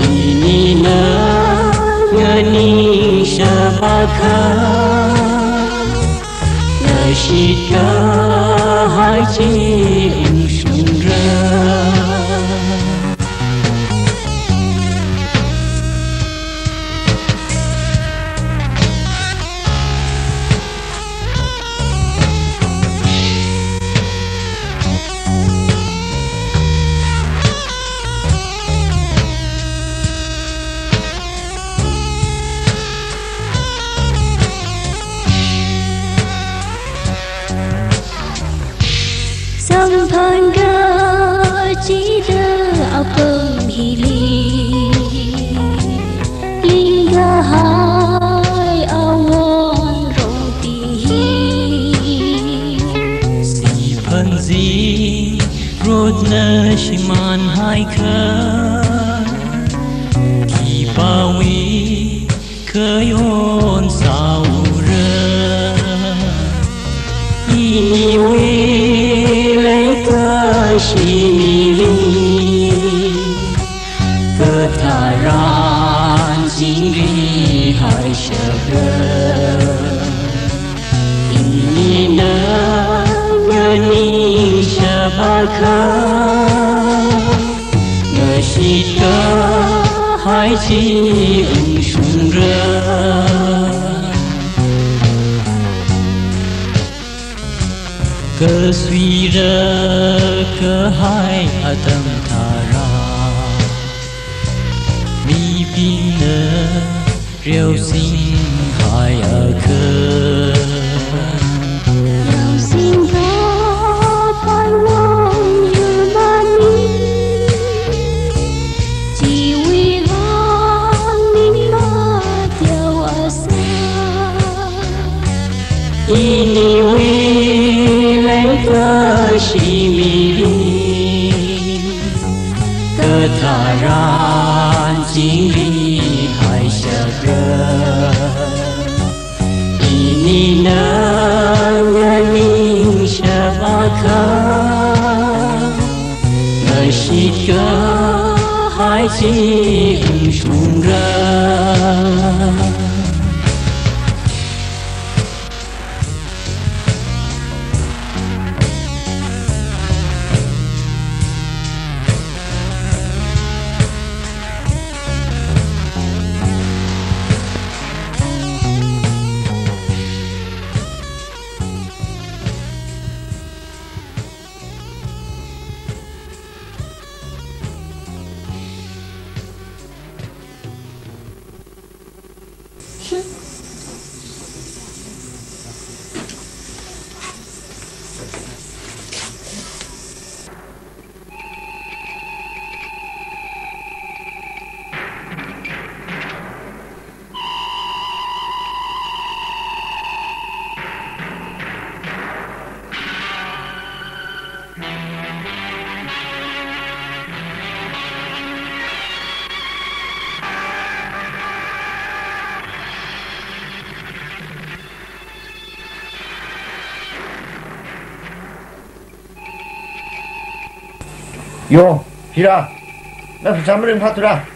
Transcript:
ini na ngani shabaka nashika hai chi sunra Sampanga cida apeng hili lingga hai awan roti si panzi rodna shiman hai ka ki bawi kayon saura ini we Shimili Ketaran Jingri Hai Syabda Ini na ngani Syabaka Nashika Hai Chi Unshunra Keswira kehai atam thara mi bina rêu sinh hai cơ rêu sinh có phải vong như mani chỉ vì vong nín ma theo asa ini Shimili Ketaran Jingri Hai Syabda Ini na ngani Syabaka Nashika Hai Chi Unshunra Yo, Hira, na sambil patura.